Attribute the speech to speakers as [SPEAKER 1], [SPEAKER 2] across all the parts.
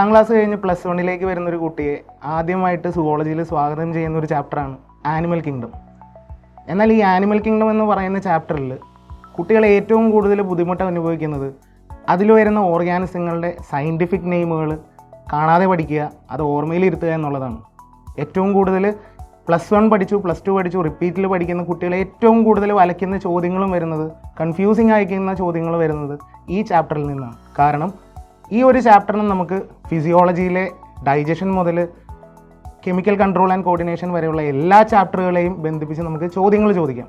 [SPEAKER 1] 10ാം class കഴിഞ്ഞ് +1 വരുന്നൊരു കുട്ടിയെ ആദ്യമായിട്ട് സുവോളജിയിൽ സ്വാഗതം ചെയ്യുന്ന ഒരു ചാപ്റ്ററാണ് ആനിമൽ കിങ്ഡം. എന്നാൽ ഈ ആനിമൽ കിങ്ഡം എന്ന് പറയുന്ന ചാപ്റ്ററിൽ കുട്ടികൾ ഏറ്റവും കൂടുതൽ ബുദ്ധിമുട്ട് അനുഭവിക്കുന്നത് അതിൽ വരുന്ന ഓർഗാനിസങ്ങളുടെ സയൻറ്റിഫിക് നെയിമുകൾ കാണാതെ പഠിക്കുക, അത് ഓർമ്മയിലിരുത്തുക എന്നുള്ളതാണ്. ഏറ്റവും കൂടുതൽ +1 പഠിച്ചു, +2 പഠിച്ചു, റിപ്പീറ്റിൽ പഠിക്കുന്ന കുട്ടികളെ ഏറ്റവും കൂടുതൽ വലയ്ക്കുന്ന ചോദ്യങ്ങളും വരുന്നത്, കൺഫ്യൂസിങ് അയക്കുന്ന ചോദ്യങ്ങൾ വരുന്നത് ഈ ചാപ്റ്ററിൽ നിന്നാണ്. കാരണം ഈ ഒരു ചാപ്റ്ററിന് നമുക്ക് ഫിസിയോളജിയിലെ ഡൈജഷൻ മുതൽ കെമിക്കൽ കൺട്രോൾ ആൻഡ് കോർഡിനേഷൻ വരെയുള്ള എല്ലാ ചാപ്റ്ററുകളെയും ബന്ധിപ്പിച്ച് നമുക്ക് ചോദ്യങ്ങൾ ചോദിക്കാം.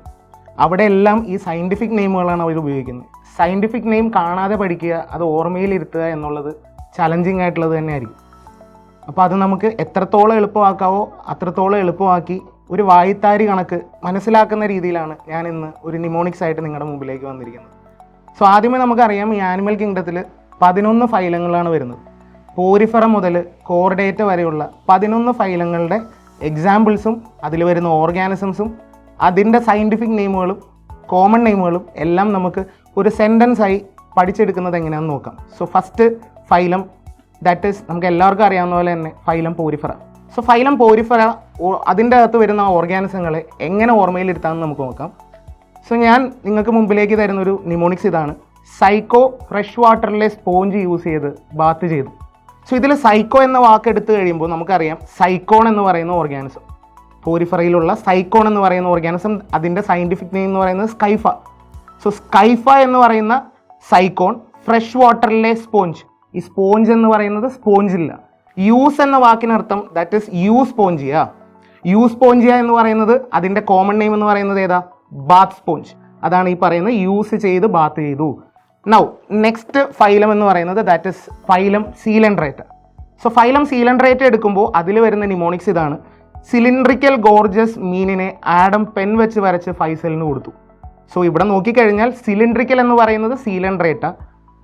[SPEAKER 1] അവിടെ എല്ലാം ഈ സയൻറ്റിഫിക് നെയിമുകളാണ് അവർ ഉപയോഗിക്കുന്നത്. സയൻറ്റിഫിക് നെയിം കാണാതെ പഠിക്കുക, അത് ഓർമ്മയിലിരുത്തുക എന്നുള്ളത് ചലഞ്ചിങ് ആയിട്ടുള്ളത് തന്നെയായിരിക്കും. അപ്പോൾ അത് നമുക്ക് എത്രത്തോളം എളുപ്പമാക്കാവോ അത്രത്തോളം എളുപ്പമാക്കി ഒരു വായിത്താരി കണക്ക് മനസ്സിലാക്കുന്ന രീതിയിലാണ് ഞാൻ ഇന്ന് ഒരു നിമോണിക്സ് ആയിട്ട് നിങ്ങളുടെ മുമ്പിലേക്ക് വന്നിരിക്കുന്നത്. സോ ആദ്യമേ നമുക്കറിയാം, ഈ ആനിമൽ കിങ്ഡത്തിൽ 11 ഫൈലങ്ങളാണ് വരുന്നത്. പോരിഫറ മുതൽ കോർഡേറ്റ വരെയുള്ള 11 ഫൈലങ്ങളുടെ എക്സാമ്പിൾസും അതിൽ വരുന്ന ഓർഗാനിസംസും അതിൻ്റെ സയൻറ്റിഫിക് നെയിമുകളും കോമൺ നെയിമുകളും എല്ലാം നമുക്ക് ഒരു സെൻറ്റൻസായി പഠിച്ചെടുക്കുന്നത് എങ്ങനെയാണെന്ന് നോക്കാം. So first phylum, that is നമുക്ക് എല്ലാവർക്കും അറിയാവുന്ന പോലെ തന്നെ ഫൈലം പോരിഫറ. സോ ഫൈലം പോരിഫറ അതിൻ്റെ അകത്ത് വരുന്ന ഓർഗാനിസങ്ങളെ എങ്ങനെ ഓർമ്മയിലിരുത്താമെന്ന് നമുക്ക് നോക്കാം. സോ ഞാൻ നിങ്ങൾക്ക് മുമ്പിലേക്ക് തരുന്നൊരു നിമോണിക്സ് ഇതാണ്. സൈക്കോ ഫ്രഷ് വാട്ടറിലെ സ്പോഞ്ച് യൂസ് ചെയ്ത് ബാത്ത് ചെയ്തു. സോ ഇതിൽ സൈക്കോ എന്ന വാക്ക് എടുത്തു കഴിയുമ്പോൾ നമുക്കറിയാം സൈക്കോൺ എന്ന് പറയുന്ന ഓർഗാനിസം, പോരിഫറയിലുള്ള സൈക്കോൺ എന്ന് പറയുന്ന ഓർഗാനിസം, അതിൻ്റെ സയൻറ്റിഫിക് നെയിം എന്ന് പറയുന്നത് സ്കൈഫ. സോ സ്കൈഫ എന്ന് പറയുന്ന സൈക്കോൺ ഫ്രഷ് വാട്ടറിലെ സ്പോഞ്ച്. ഈ സ്പോഞ്ച് എന്ന് പറയുന്നത് സ്പോഞ്ചില്ല. യൂസ് എന്ന വാക്കിനർത്ഥം that is Euspongia. Euspongia എന്ന് പറയുന്നത് അതിൻ്റെ കോമൺ നെയിം എന്ന് പറയുന്നത് ഏതാ? Bath sponge. അതാണ് ഈ പറയുന്നത് യൂസ് ചെയ്ത് ബാത്ത് ചെയ്തു. നൗ നെക്സ്റ്റ് ഫൈലം എന്ന് പറയുന്നത് that is phylum coelenterata. So phylum coelenterata എടുക്കുമ്പോൾ അതിൽ വരുന്ന നിമോണിക്സ് ഇതാണ്. സിലിണ്ട്രിക്കൽ ഗോർജസ് മീനിനെ ആഡം പെൻ വെച്ച് വരച്ച് ഫൈസലിന് കൊടുത്തു. സോ ഇവിടെ നോക്കിക്കഴിഞ്ഞാൽ സിലിണ്ട്രിക്കൽ എന്ന് പറയുന്നത് സീലൻഡ്രേറ്റ,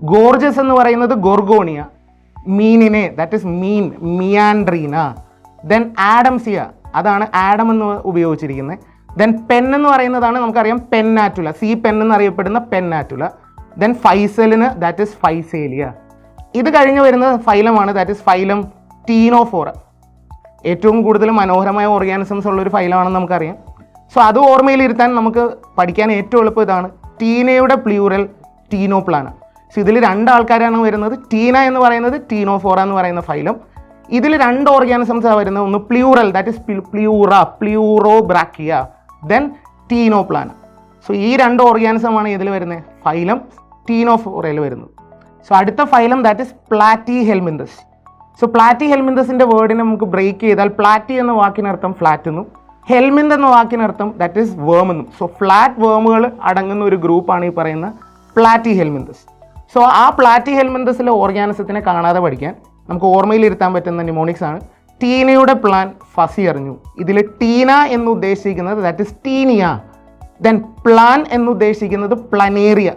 [SPEAKER 1] ഗോർജസ് എന്ന് പറയുന്നത് ഗോർഗോണിയ, മീനിനെ ദാറ്റ് ഈസ് മീൻ മിയാൻഡ്രീന, ദെൻ ആഡംസിയ അതാണ് ആഡം എന്ന് ഉപയോഗിച്ചിരിക്കുന്നത്, ദെൻ പെൻ എന്ന് പറയുന്നതാണ് നമുക്കറിയാം പെന്നാറ്റുല, സി പെൻ എന്നറിയപ്പെടുന്ന പെന്നാറ്റുല, ദെൻ ഫൈസലിന് ദാറ്റ് ഈസ് ഫൈസേലിയ. ഇത് കഴിഞ്ഞ് വരുന്ന ഫൈലമാണ് ദാറ്റ് ഈസ് ഫൈലം ടീനോഫോറ. ഏറ്റവും കൂടുതൽ മനോഹരമായ ഓർഗാനിസംസ് ഉള്ളൊരു ഫൈലമാണെന്ന് നമുക്കറിയാം. സോ അത് ഓർമ്മയിലിരുത്താൻ നമുക്ക് പഠിക്കാൻ ഏറ്റവും എളുപ്പം ഇതാണ്. ടീനയുടെ പ്ലൂറൽ ടീനോപ്ലാന. സോ ഇതിൽ 2 ആൾക്കാരാണ് വരുന്നത്. ടീന എന്ന് പറയുന്നത് ടീനോഫോറ എന്ന് പറയുന്ന ഫൈലം. ഇതിൽ 2 ഓർഗാനിസംസാണ് വരുന്നത്. ഒന്ന് pleural that is Pleura, Pleurobrachia, then Ctenoplana. So ഈ 2 ഓർഗാനിസമാണ് ഇതിൽ വരുന്നത് ഫൈലം ടീനോഫോറയിൽ വരുന്നത്. സോ അടുത്ത phylum that is Platyhelminthes. So പ്ലാറ്റി ഹെൽമിന്തസിൻ്റെ വേർഡിനെ നമുക്ക് ബ്രേക്ക് ചെയ്താൽ പ്ലാറ്റി എന്ന വാക്കിനർത്ഥം ഫ്ലാറ്റ് എന്നും ഹെൽമിന്ത് എന്ന വാക്കിനർത്ഥം ദാറ്റ് ഈസ് വേം എന്നും. സോ ഫ്ലാറ്റ് വേമുകൾ അടങ്ങുന്ന ഒരു ഗ്രൂപ്പാണ് ഈ പറയുന്ന പ്ലാറ്റി ഹെൽമിന്തസ്. സോ ആ പ്ലാറ്റി ഹെൽമിന്തസിലെ ഓർഗാനിസത്തിനെ കാണാതെ പഠിക്കാൻ നമുക്ക് ഓർമ്മയിലിരുത്താൻ പറ്റുന്ന നിമോണിക്സ് ആണ്. ടീനയുടെ പ്ലാൻ ഫസി അറിഞ്ഞു. ഇതിൽ ടീന എന്ന് ഉദ്ദേശിക്കുന്നത് that is taenia, then plan എന്ന് ഉദ്ദേശിക്കുന്നത് പ്ലനേറിയ,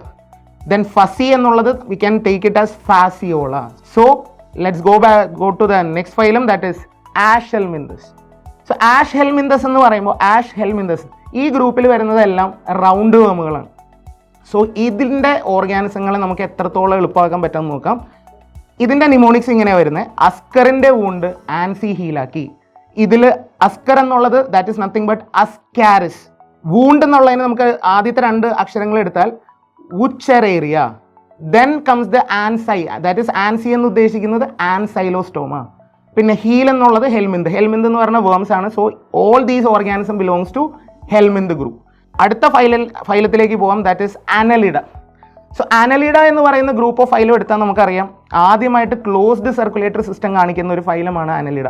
[SPEAKER 1] ദെൻ ഫസി എന്നുള്ളത് we can take it as fasciola. So let's go to the next phylum that is aschelminthes. So aschelminthes എന്ന് പറയുമ്പോൾ ആഷ് ഹെൽമിന്തസ് ഈ ഗ്രൂപ്പിൽ വരുന്നതെല്ലാം റൗണ്ട് വേമുകളാണ്. സോ ഇതിൻ്റെ ഓർഗാനിസങ്ങളെ നമുക്ക് എത്രത്തോളം എളുപ്പമാക്കാൻ പറ്റുമെന്ന് നോക്കാം. ഇതിൻ്റെ നിമോണിക്സ് ഇങ്ങനെ വരുന്നത്. അസ്കറിൻ്റെ വൂണ്ട് ആൻസി ഹീലാക്കി. ഇതിൽ അസ്കർ എന്നുള്ളത് that is nothing but Ascaris. Wound എന്നുള്ളതിന് നമുക്ക് ആദ്യത്തെ 2 അക്ഷരങ്ങൾ എടുത്താൽ Wuchereria, then comes the Ancy that is Ancy എന്ന് ഉദ്ദേശിക്കുന്നത് ആൻസൈലോസ്റ്റോമ, പിന്നെ ഹീൽ എന്നുള്ളത് ഹെൽമിന്ത്. ഹെൽമിന്ത് എന്ന് പറഞ്ഞ വേംസ് ആണ്. So all these organism belongs to helminth group. അടുത്ത ഫൈലത്തിലേക്ക് പോകാം that is annelida. So annelida എന്ന് പറയുന്ന ഗ്രൂപ്പ് ഓഫ് ഫൈലം എടുത്താൽ നമുക്കറിയാം ആദ്യമായിട്ട് ക്ലോസ്ഡ് സർക്കുലേറ്ററി സിസ്റ്റം കാണിക്കുന്ന ഒരു ഫൈലമാണ് അനലിഡ.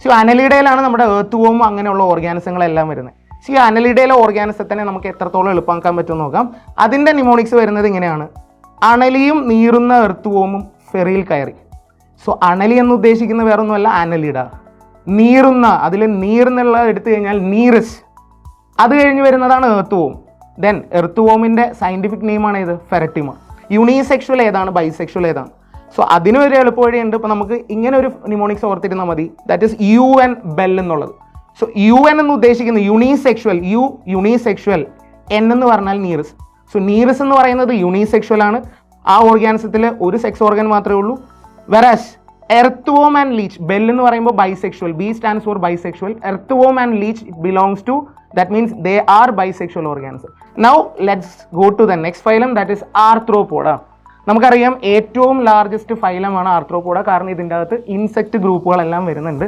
[SPEAKER 1] സോ അനലിഡയിലാണ് നമ്മുടെ എർത്ത് വോം അങ്ങനെയുള്ള ഓർഗാനിസങ്ങളെല്ലാം വരുന്നത്. സോ ഈ അനലിഡയിലെ ഓർഗാനിസത്തിനെ നമുക്ക് എത്രത്തോളം എളുപ്പമാക്കാൻ പറ്റുമെന്ന് നോക്കാം. അതിൻ്റെ നിമോണിക്സ് വരുന്നത് ഇങ്ങനെയാണ്. അണലിയും നീറുന്ന എർത്ത് വോമും ഫെറിയിൽ കയറി. സോ അണലി എന്ന് ഉദ്ദേശിക്കുന്ന വേറൊന്നുമല്ല അനലിഡ. നീറുന്ന, അതിൽ നീർന്നുള്ള എടുത്തു കഴിഞ്ഞാൽ നീറസ്. അത് കഴിഞ്ഞ് വരുന്നതാണ് എർത്ത് വോം. ദെൻ എർത്ത് വോമിൻ്റെ സയൻറ്റിഫിക് നെയിമാണ് ഇത് ഫെററ്റിമ. യൂണിസെക്ഷൽ ഏതാണ്, ബൈസെക്ഷൽ ഏതാണ്? സോ അതിനൊരു എളുപ്പവഴിയുണ്ട്. ഇപ്പോൾ നമുക്ക് ഇങ്ങനെ ഒരു നിമോണിക്സ് ഓർത്തിരുന്നാൽ മതി. That is U N bell എന്നുള്ളത്. സോ യു എൻ എന്ന് ഉദ്ദേശിക്കുന്നത് യൂണിസെക്ഷൽ, യൂണിസെക്ഷൽ, എൻ എന്ന് പറഞ്ഞാൽ നീറസ്. സോ നീറസ് എന്ന് പറയുന്നത് യൂണിസെക്ഷൽ ആണ്. ആ ഓർഗാനിസത്തിൽ ഒരു സെക്സ് ഓർഗൻ മാത്രമേ ഉള്ളൂ. വെറാസ് earthworm and leech, bell എന്ന് പറയുമ്പോൾ bisexual, B stands for bisexual. Earthworm and leech it belongs to, that means they are bisexual organisms. Now let's go to the next phylum, that is Arthropoda. നമുക്കറിയാം ഏറ്റവും largest ഫൈലമാണ് ആർത്രോപോഡ, കാരണം ഇതിൻ്റെ അകത്ത് insect ഗ്രൂപ്പുകളെല്ലാം വരുന്നുണ്ട്.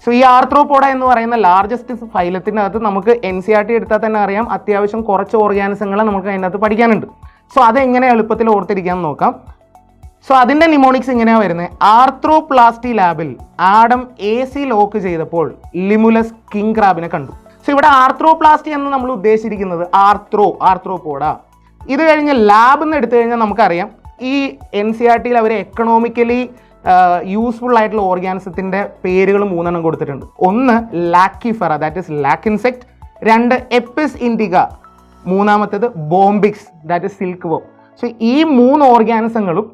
[SPEAKER 1] So ഈ ആർത്രോപോഡ എന്ന് പറയുന്ന largest ഫൈലത്തിനകത്ത് നമുക്ക് NCERT എടുത്താൽ തന്നെ അറിയാം അത്യാവശ്യം കുറച്ച് ഓർഗാനിസങ്ങളെ നമുക്ക് അതിൻ്റെ അകത്ത് പഠിക്കാനുണ്ട്. സോ അതെങ്ങനെ എളുപ്പത്തിൽ ഓർത്തിരിക്കാൻ നോക്കാം. സോ അതിൻ്റെ നിമോണിക്സ് ഇങ്ങനെയാണ് വരുന്നത്. ആർത്രോപ്ലാസ്റ്റി ലാബിൽ ആഡം AC ലോക്ക് ചെയ്തപ്പോൾ ലിമുലസ് കിങ് ക്രാബിനെ കണ്ടു. സോ ഇവിടെ ആർത്രോപ്ലാസ്റ്റി എന്ന് നമ്മൾ ഉദ്ദേശിച്ചിരിക്കുന്നത് ആർത്രോപോഡ. ഇത് കഴിഞ്ഞ് ലാബ് എന്ന് എടുത്തു കഴിഞ്ഞാൽ നമുക്കറിയാം ഈ NCERTയിൽ അവർ എക്കണോമിക്കലി യൂസ്ഫുൾ ആയിട്ടുള്ള ഓർഗാനിസത്തിൻ്റെ പേരുകൾ 3 എണ്ണം കൊടുത്തിട്ടുണ്ട്. ഒന്ന് Laccifera, that is lac insect. 2 Apis indica. മൂന്നാമത്തേത് Bombyx, that is silk worm. So ഈ 3 ഓർഗാനിസങ്ങളും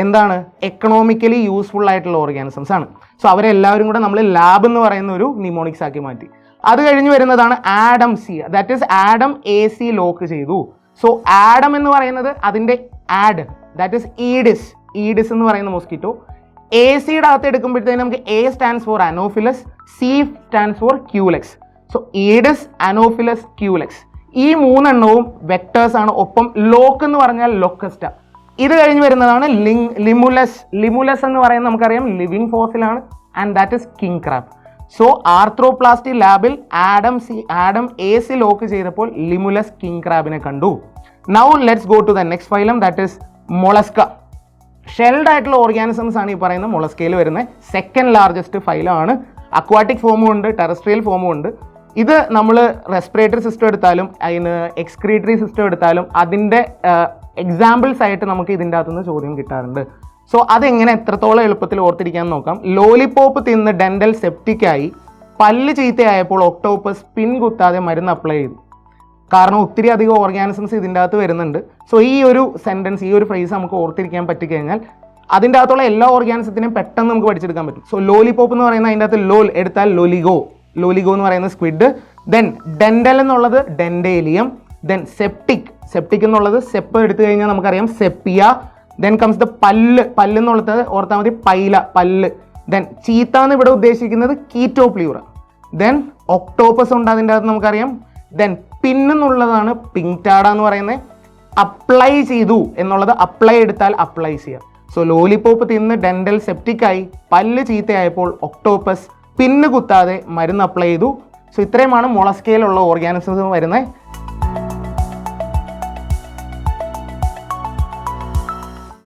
[SPEAKER 1] എന്താണ്, എക്കണോമിക്കലി യൂസ്ഫുൾ ആയിട്ടുള്ള ഓർഗാനിസംസ് ആണ്. സോ അവരെല്ലാവരും കൂടെ നമ്മൾ ലാബ് എന്ന് പറയുന്ന ഒരു നിമോണിക്സ് ആക്കി മാറ്റി. അത് കഴിഞ്ഞ് വരുന്നതാണ് Adam C, that is Adam AC lock ചെയ്തു. സോ ആഡം എന്ന് പറയുന്നത് അതിൻ്റെ ആഡ്, ദാറ്റ് ഈസ് ഈഡിസ് എന്ന് പറയുന്ന മൊസ്കിറ്റോ. ACയുടെ അകത്ത് എടുക്കുമ്പോഴത്തേക്കും നമുക്ക് A stands for anopheles, C stands for Culex. So Aedes, anopheles, Culex ഈ 3 എണ്ണവും വെക്ടേഴ്സ് ആണ്. ഒപ്പം ലോക്ക് എന്ന് പറഞ്ഞാൽ ലൊക്കസ്റ്റ. ഇത് കഴിഞ്ഞ് വരുന്നതാണ് ലിമുലസ് എന്ന് പറയുന്നത് നമുക്കറിയാം ലിവിങ് ഫോസിലാണ്, and that is king crab. So arthroplasty ലാബിൽ ആഡം AC ലോക്ക് ചെയ്തപ്പോൾ ലിമുലസ് കിങ് ക്രാബിനെ കണ്ടു. Now let's go to the next phylum, that is Mollusca. Shelled ആയിട്ടുള്ള ഓർഗാനിസംസ് ആണ് ഈ പറയുന്ന മൊളസ്കയിൽ വരുന്നത്. Second largest ഫൈലമാണ്. അക്വാട്ടിക് ഫോമും ഉണ്ട്, ടെറസ്ട്രിയൽ ഫോമും ഉണ്ട്. ഇത് നമ്മൾ റെസ്പിറേറ്ററി സിസ്റ്റം എടുത്താലും അതിന് എക്സ്ക്രീറ്ററി സിസ്റ്റം എടുത്താലും അതിൻ്റെ എക്സാമ്പിൾസ് ആയിട്ട് നമുക്ക് ഇതിൻ്റെ അകത്തുനിന്ന് ചോദ്യം കിട്ടാറുണ്ട്. സോ അതെങ്ങനെ എത്രത്തോളം എളുപ്പത്തിൽ ഓർത്തിരിക്കാൻ നോക്കാം. ലോലിപോപ്പ് തിന്ന് ഡെന്റൽ സെപ്റ്റിക്കായി പല്ല് ചീത്തയായപ്പോൾ ഒക്ടോപ്പസ് പിൻ കുത്താതെ മരുന്ന് അപ്ലൈ ചെയ്തു. കാരണം ഒത്തിരി അധികം ഓർഗാനിസംസ് ഇതിൻ്റെ അകത്ത് വരുന്നുണ്ട്. സോ ഈ ഒരു സെൻറ്റൻസ്, ഈ ഒരു ഫ്രേസ് നമുക്ക് ഓർത്തിരിക്കാൻ പറ്റിക്കഴിഞ്ഞാൽ അതിൻ്റെ അകത്തുള്ള എല്ലാ ഓർഗാനിസത്തിനെയും പെട്ടെന്ന് നമുക്ക് പഠിച്ചെടുക്കാൻ പറ്റും. സോ ലോലിപോപ്പ് എന്ന് പറയുന്ന അതിൻ്റെ അകത്ത് ലോൽ എടുത്താൽ ലോലിഗോ എന്ന് പറയുന്ന സ്ക്വിഡ്. ദെൻ ഡെന്റൽ എന്നുള്ളത് ഡെൻഡേലിയം. ദെൻ സെപ്റ്റിക് എന്നുള്ളത് സെപ്പ് എടുത്തു കഴിഞ്ഞാൽ നമുക്കറിയാം സെപ്പിയ. ദെൻ കംസ് ദ പല്ല് എന്നുള്ളത് ഓർത്താൽ മതി പല്ല്. ദെൻ ചീത്ത എന്ന് ഇവിടെ ഉദ്ദേശിക്കുന്നത് കീറ്റോപ്ലിയൂറ. ദെൻ ഒക്ടോപ്പസ് ഉണ്ട് അതിൻ്റെ അകത്ത് നമുക്കറിയാം. ദെൻ പിന്നുള്ളതാണ് പിങ്ടാഡ എന്ന് പറയുന്നത്. അപ്ലൈ ചെയ്തു എന്നുള്ളത് അപ്ലൈ എടുത്താൽ അപ്ലൈ ചെയ്യുക. സോ ലോലിപോപ്പ് തിന്ന് ഡെന്റൽ സെപ്റ്റിക്കായി പല്ല് ചീത്തയായപ്പോൾ ഒക്ടോപ്പസ് പിന്ന് കുത്താതെ മരുന്ന് അപ്ലൈ ചെയ്തു. സോ ഇത്രയുമാണ് മൊളസ്കയിലുള്ള ഓർഗാനിസംസ് വരുന്നത്.